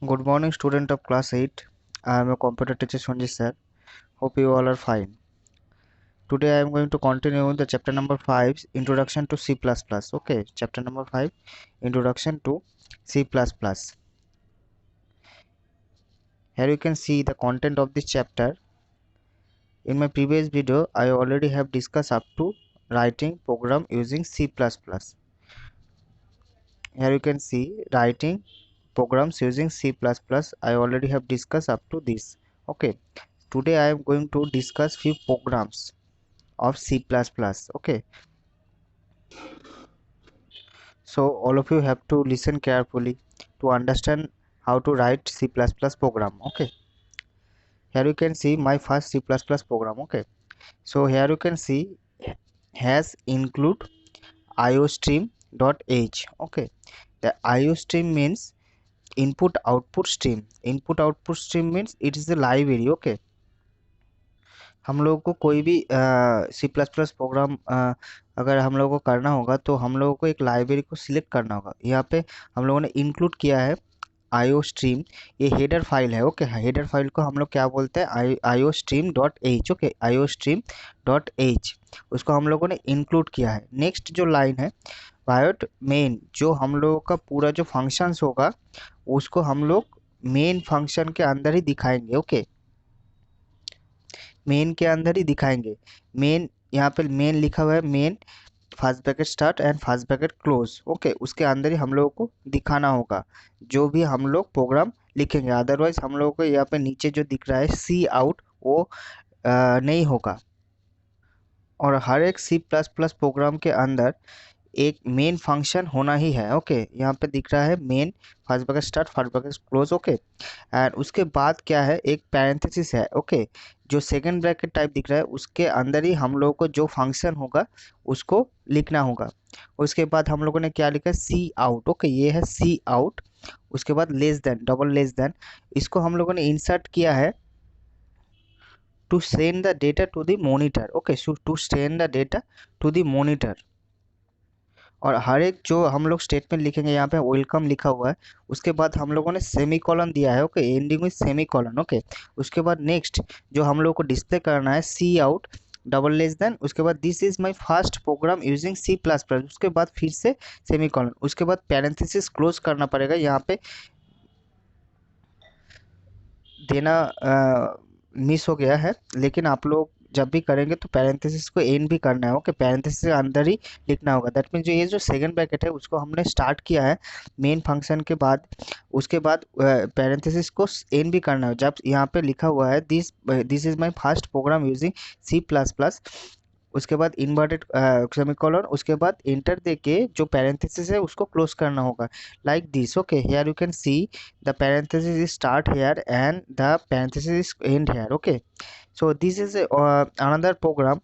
Good morning, student of class 8. I am a computer teacher Sanjay sir. Hope you all are fine. Today I am going to continue the chapter number 5, Introduction to C++. Okay, chapter number 5, Introduction to C++. Here you can see the content of this chapter. In my previous video, I already have discussed up to writing program using C++. Here you can see writing programs using C++. I already have discussed up to this. Okay, today I am going to discuss few programs of C++. Okay, so all of you have to listen carefully to understand how to write C++ program. Okay, here you can see my first C++ program. Okay, so here you can see has include iostream.h. Okay, the iostream means input output stream. Input output stream means it is the library. Okay, हम लोगों को कोई भी सी plus plus programme अगर हम लोगों को करना होगा तो हम लोगों को एक लाइब्रेरी को सिलेक्ट करना होगा। यहाँ पे हम लोगों ने इंक्लूड किया है आईओ स्ट्रीम। ये हेडर फाइल है। ओके, हेडर फाइल को हम लोग क्या बोलते हैं, IO stream dot H. Okay, IO stream dot H उसको हम लोगों ने इंक्लूड किया है। नेक्स्ट जो लाइन है वायोट मेन, जो हम लोगों का पूरा जो फंक्शंस होगा उसको हम लोग मेन फंक्शन के अंदर ही दिखाएंगे। ओके, मेन के अंदर ही दिखाएंगे। मेन यहाँ पे मेन लिखा हुआ है, main first bracket start and first bracket close. Okay, उसके अंदर ही हम लोगों को दिखाना होगा जो भी हम लोग प्रोग्राम लिखेंगे। अदरवाइज हम लोगों को यहाँ पे नीचे जो दिख रहा है सी आउट वो नहीं होगा। और हर एक सी प्लस प्लस प्रोग्राम के अंदर एक मेन फंक्शन होना ही है। ओके, यहाँ पे दिख रहा है main first bracket start first bracket close. Okay, and उसके बाद क्या है, एक पैरेंथेसिस है। ओके, जो सेकंड ब्रैकेट टाइप दिख रहा है उसके अंदर ही हम लोगों को जो फंक्शन होगा उसको लिखना होगा। उसके बाद हम लोगों ने क्या लिखा है, सी आउट। ओके, ये है सी आउट। उसके बाद less than, double less than, इसको हम लोगों ने इंसर्ट किया है to send the data to the monitor. Okay, so to send the data to the monitor. और हर एक जो हम लोग स्टेटमेंट लिखेंगे, यहाँ पे वेलकम लिखा हुआ है। उसके बाद हम लोगों ने सेमी कॉलन दिया है। ओके, एंडिंग में सेमी कॉलन। ओके, उसके बाद नेक्स्ट जो हम लोग को डिस्प्ले करना है C out double less than, उसके बाद this is my first program using C plus plus, उसके बाद फिर से सेमी कॉलन, उसके बाद पैरेंथेसिस क्लोज करना पड़ेगा। यहाँ पे देना मिस हो गया है, लेकिन आप लोग जब भी करेंगे तो पैरेंथेसिस को एंड भी करना है। ओके, पैरेंथेसिस के अंदर ही लिखना होगा। दैट मीन्स जो ये जो सेकंड ब्रैकेट है उसको हमने स्टार्ट किया है मेन फंक्शन के बाद, उसके बाद पैरेंथेसिस को एंड भी करना है। जब यहाँ पे लिखा हुआ है this this is my first program using C plus plus, उसके बाद इन्वर्टेड सेमीकोलन, उसके बाद इंटर देके जो पैरेंथेसिस है उसको क्लोज करना होगा like this. Okay, here you can see the parenthesis is start here and the parenthesis is and here. Okay, so this is another program,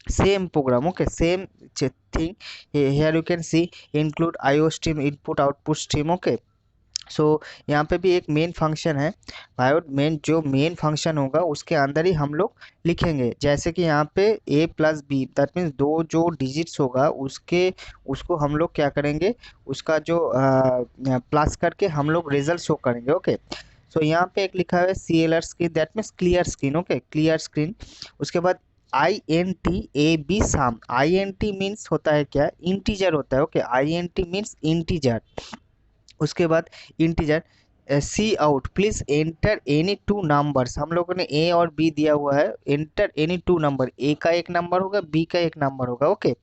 same program. Okay, same thing. Here you can see include IO stream input output stream. Okay, सो यहाँ पे भी एक main function है वायोट main. जो main function होगा उसके अंदर ही हम लोग लिखेंगे। जैसे कि यहाँ पे a plus B, that means दो जो डिजिट्स होगा उसके उसको हम लोग क्या करेंगे, उसका जो प्लस करके हम लोग रिजल्ट शो करेंगे। ओके, सो यहाँ पे एक लिखा है CLR screen, that means clear screen. Okay, clear screen. उसके बाद INT साम, INT मीन्स होता है क्या, इंटीजर होता है। Okay, INT means integer. उसके बाद integer C out please enter any two numbers. हम लोगों ने ए और बी दिया हुआ है, enter any two number, A का एक नंबर होगा बी का एक नंबर होगा। Okay,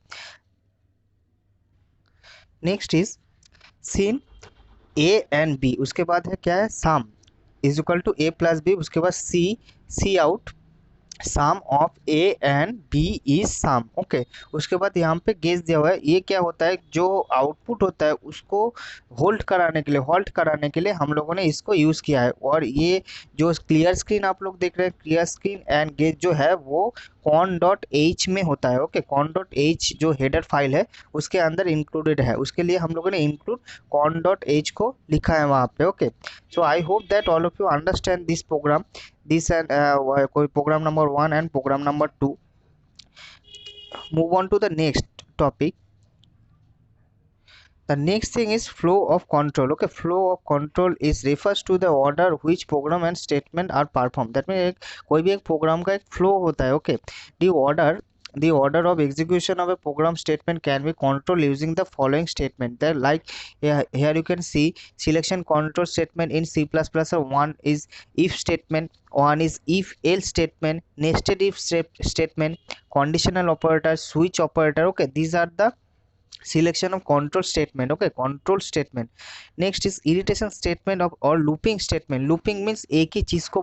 next is cin A and B, उसके बाद है क्या है sum is equal to A plus B, उसके बाद C out sum of A and B is some. Okay, उसके बाद यहाँ पे गेस दिया हुआ है। ये क्या होता है, जो आउटपुट होता है उसको होल्ड कराने के लिए हम लोगों ने इसको यूज़ किया है। और ये जो क्लियर स्क्रीन आप लोग देख रहे हैं, क्लियर स्क्रीन एंड गेस जो है वो कॉन डॉट एच में होता है। ओके, कॉन डॉट एच जो हेडर फाइल है उसके अंदर इंक्लूडेड है, उसके लिए हम लोगों ने इंक्लूड कॉन डॉट एच को लिखा है वहाँ पे। Okay, so I hope that all of you understand this program, this and कोई program number 1 and program number 2. Move on to the next topic. The next thing is flow of control. Okay, flow of control is refers to the order which program and statement are performed. That means कोई भी एक program का एक flow होता है. Okay, the order the order of execution of a program statement can be controlled using the following statement. That like here you can see selection control statement in C++. One is if statement, one is if else statement, nested if statement, conditional operator, switch operator. Okay, these are the selection of control statement. Okay, control statement. Next is irritation statement of और looping statement. looping means एक ही चीज को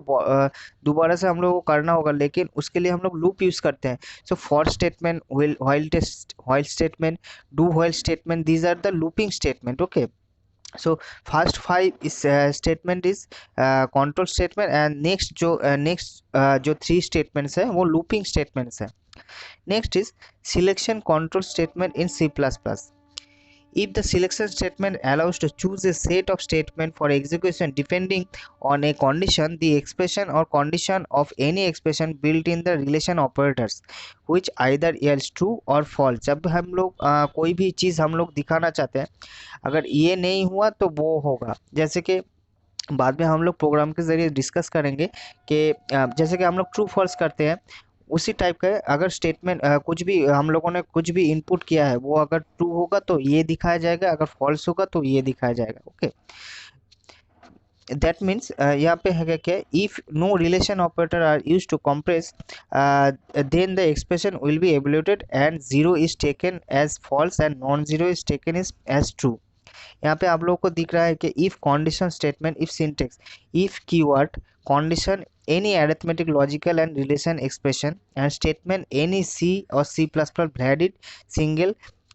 दोबारा से हम लोग को करना होगा, लेकिन उसके लिए हम लोग लूप यूज करते हैं. So for statement, while statement, do while statement, these are the looping statement. Okay, so first five is statement is control statement, and next जो थ्री statements है वो looping statements है. Next is selection control statement in C++. If the selection statement allows to choose a set of statement for execution depending on a condition, the expression or condition of any expression built in the relation operators which either else true or false. जब हम लोग कोई भी चीज़ हम लोग दिखाना चाहते हैं, अगर ये नहीं हुआ तो वो होगा. जैसे कि बाद में हम लोग प्रोग्राम के ज़रिए डिस्कस करेंगे कि जैसे कि हम लोग ट्रू फॉल्स करते हैं, उसी टाइप का अगर स्टेटमेंट कुछ भी हम लोगों ने कुछ भी इनपुट किया है वो अगर ट्रू होगा तो ये दिखाया जाएगा, अगर फॉल्स होगा तो ये दिखाया जाएगा. ओके, दैट मीन्स यहाँ पे है क्या, if no relation operator are use to compress then the expression will be evaluated and zero is taken as false and non zero is taken as true. यहाँ पे आप लोगों को दिख रहा है कि if condition statement, if syntax, if keyword, condition any arithmetic, logical and relation expression, and statement any C or C++ valid single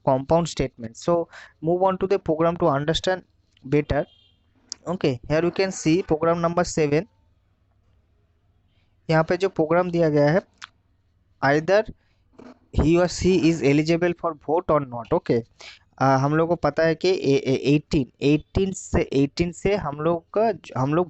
compound statement. So move on to the program to understand better. Okay, here you can see program number 7. यहाँ पे जो programme दिया गया है, either he or she is eligible for vote or not. Okay, हम लोग को पता है कि 18 से हम लोग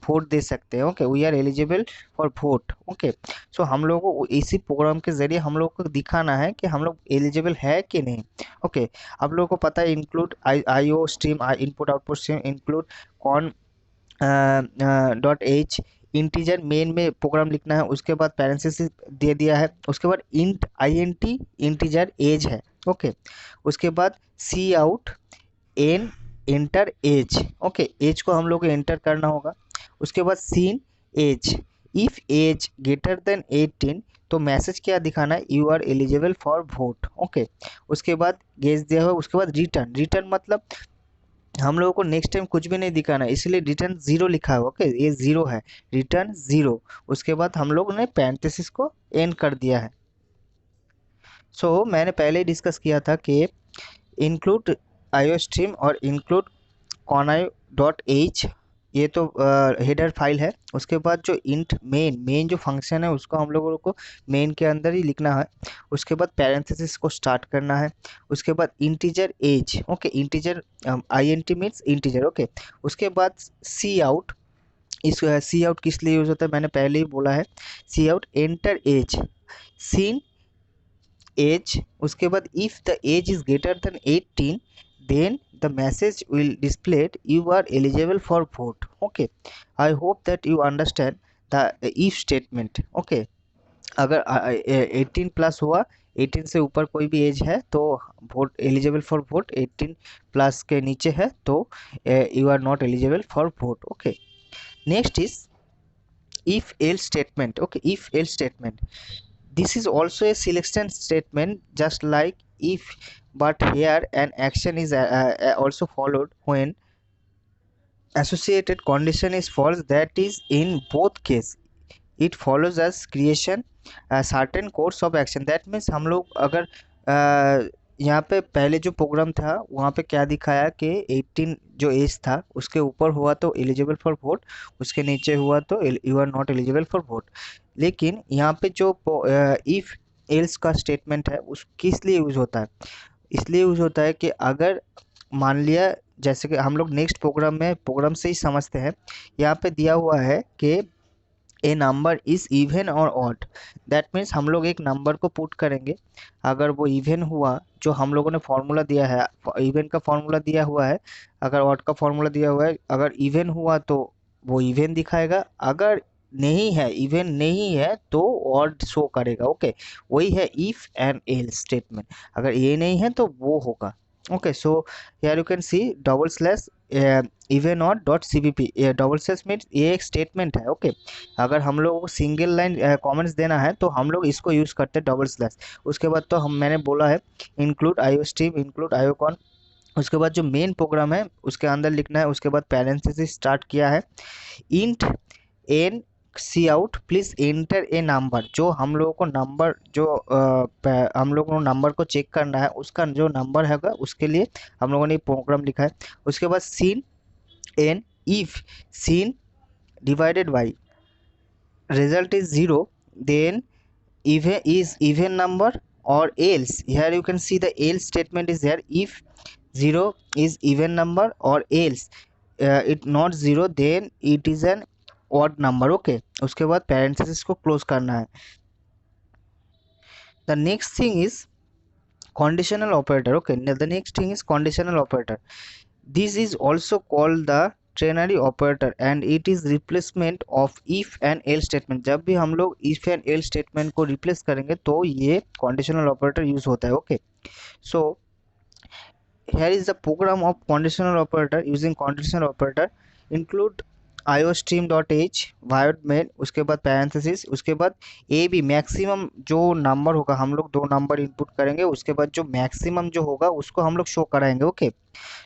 वोट दे सकते हैं. Okay, we are eligible for vote. Okay, so हम लोग को इसी प्रोग्राम के जरिए हम लोग को दिखाना है कि हम लोग एलिजिबल है कि नहीं. ओके, आप लोगों को पता है include IO stream, input output stream, include कॉन .h, इंटीजर मेन में प्रोग्राम लिखना है, उसके बाद पैरेंथेसिस दे दिया है, उसके बाद int इंटीजर एज है. ओके, उसके बाद C out N enter age. Okay, age को हम लोग को एंटर करना होगा. उसके बाद cin age, if age greater than 18 तो मैसेज क्या दिखाना है, you are eligible for vote. Okay, उसके बाद गेज दिया हुआ, उसके बाद रिटर्न मतलब हम लोगों को नेक्स्ट टाइम कुछ भी नहीं दिखाना है, इसलिए रिटर्न 0 लिखा है. ओके, ये 0 है, रिटर्न 0. उसके बाद हम लोग ने पैरेंथेसिस को एंड कर दिया है. सो मैंने पहले ही डिस्कस किया था कि इंक्लूड IO स्ट्रीम और इंक्लूड conio.h, ये तो हेडर फाइल है. उसके बाद जो इंट मेन जो फंक्शन है उसको हम लोगों को मेन के अंदर ही लिखना है. उसके बाद पैरेंथेसिस को स्टार्ट करना है. उसके बाद integer age. Okay, integer INT means integer. Okay, उसके बाद सी आउट. इस सी आउट किस लिए यूज होता है मैंने पहले ही बोला है. C out enter age, cin age. उसके बाद if the age is greater than 18 then the message will displayed you are eligible for vote. Okay, I hope that you understand the if statement. Okay, अगर 18 plus हुआ, 18 से ऊपर कोई भी age है तो vote eligible for vote, 18 plus के नीचे है तो you are not eligible for vote. Okay, next is if else statement. Okay, if else statement, this is also a selection statement just like if, but here an action is also followed when associated condition is false. That is in both case it follows as creation a certain course of action. That means हम लोग अगर यहाँ पे पहले जो programme था वहाँ पे क्या दिखाया कि 18 जो एज था उसके ऊपर हुआ तो एलिजिबल फॉर वोट, उसके नीचे हुआ तो you are not eligible for vote. लेकिन यहाँ पे जो इफ एल्स का स्टेटमेंट है उस किस लिए यूज़ होता है, इसलिए यूज़ होता है कि अगर मान लिया, जैसे कि हम लोग नेक्स्ट प्रोग्राम से ही समझते हैं, यहाँ पे दिया हुआ है कि ए नंबर इज इवन और ऑड। दैट मीन्स हम लोग एक नंबर को पुट करेंगे, अगर वो इवन हुआ, जो हम लोगों ने फॉर्मूला दिया है, इवन का फॉर्मूला दिया हुआ है, अगर ऑड का फॉर्मूला दिया हुआ है, अगर इवन हुआ तो वो इवन दिखाएगा, अगर नहीं है, इवन नहीं है तो ऑड शो करेगा। ओके, वही है इफ एंड एल्स स्टेटमेंट। अगर ये नहीं है तो वो होगा। Okay, so here you can see double slash even odd dot cpp. Double slash means ये एक स्टेटमेंट है। ओके, अगर हम लोगों को सिंगल लाइन कमेंट्स देना है तो हम लोग इसको यूज़ करते हैं, डबल स्लैश। उसके बाद तो हम मैंने बोला है इंक्लूड आईओ स्ट्रीम, इंक्लूड आईओकॉन। उसके बाद जो मेन प्रोग्राम है उसके अंदर लिखना है। उसके बाद पैरेंथेसिस स्टार्ट किया है, int n C out please enter a number. जो हम लोगों को नंबर, जो हम लोगों को नंबर को चेक करना है, उसका जो नंबर हैगा उसके लिए हम लोगों ने प्रोग्राम लिखा है। उसके बाद cin n if cin divided by result is 0, then even number, or else here you can see the else statement is there. If 0 is even number or else it not 0, then it is an odd number. Okay, उसके बाद parenthesis को close करना है। The next thing is conditional operator. Okay, now the next thing is conditional operator. This is also called the ternary operator and it is replacement of if and else statement। जब भी हम लोग if and else statement को replace करेंगे तो ये conditional operator use होता है। Okay, so here is the program of conditional operator। using conditional operator include iostream.h void main, उसके बाद parenthesis, उसके बाद ए बी मैक्सिमम जो नंबर होगा, हम लोग दो नंबर इनपुट करेंगे, उसके बाद जो मैक्सिमम जो होगा उसको हम लोग शो कराएंगे। Okay,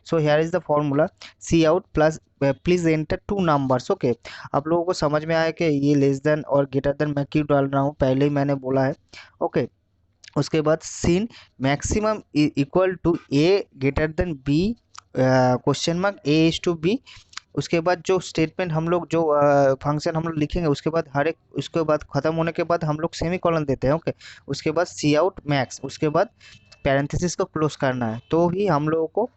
so here is the formula cout plus please enter two numbers. Okay, आप लोगों को समझ में आया कि ये लेस देन और ग्रेटर देन मैं क्यों डाल रहा हूँ, पहले ही मैंने बोला है। ओके, उसके बाद cin maximum equal to a greater than b question mark a is to b. उसके बाद जो स्टेटमेंट हम लोग, जो फंक्शन हम लोग लिखेंगे, उसके बाद हर एक, उसके बाद ख़त्म होने के बाद हम लोग सेमी कॉलन देते हैं। ओके, उसके बाद सी आउट मैक्स, उसके बाद पैरेंथेसिस को क्लोज करना है। तो ही हम लोगों को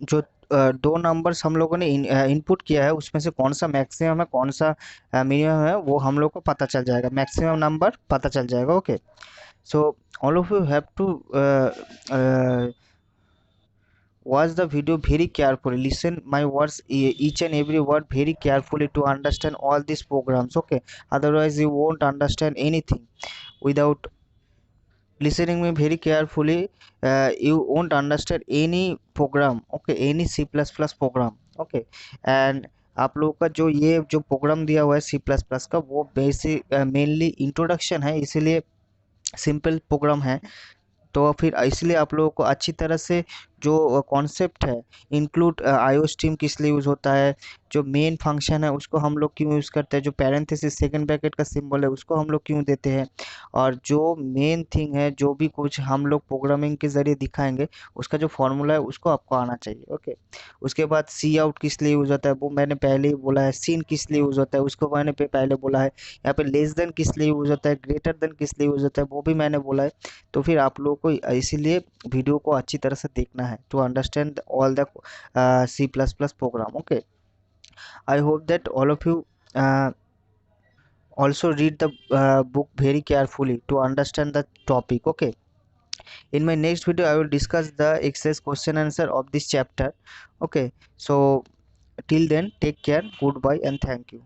जो दो नंबर्स हम लोगों ने इनपुट किया है उसमें से कौन सा मैक्सिमम है कौन सा मिनिमम है वो हम लोग को पता चल जाएगा, मैक्सिमम नंबर पता चल जाएगा। Okay, so all of you have to watch the video very carefully, listen my words, each and every word very carefully to understand all these programs. Okay, otherwise you won't understand anything without listening me very carefully. You won't understand any program, okay, any C++ program। okay, and आप लोगों का जो ये जो programme दिया हुआ है सी plus plus का, वो बेसिक मेनली इंट्रोडक्शन है, इसीलिए सिंपल प्रोग्राम है। तो फिर इसलिए आप लोगों को अच्छी तरह से जो कॉन्सेप्ट है, इंक्लूड आईओ स्ट्रीम किस लिए यूज़ होता है, जो मेन फंक्शन है उसको हम लोग क्यों यूज़ करते हैं, जो पैरेंथेसिस सेकंड ब्रैकेट का सिंबल है उसको हम लोग क्यों देते हैं, और जो मेन थिंग है, जो भी कुछ हम लोग प्रोग्रामिंग के ज़रिए दिखाएंगे उसका जो फॉर्मूला है उसको आपको आना चाहिए। ओके, उसके बाद सी आउट किस लिए यूज़ होता है वो मैंने पहले ही बोला है, सीन किस लिए यूज़ होता है उसको मैंने पहले बोला है, यहाँ पे लेस देन किस लिए यूज़ होता है, ग्रेटर देन किस लिए यूज़ होता है वो भी मैंने बोला है। तो फिर आप लोगों को इसीलिए वीडियो को अच्छी तरह से देखना है to understand all the C plus plus program. Okay, I hope that all of you also read the book very carefully to understand the topic। okay, in my next video I will discuss the exercise question answer of this chapter। okay, so till then take care, goodbye and thank you।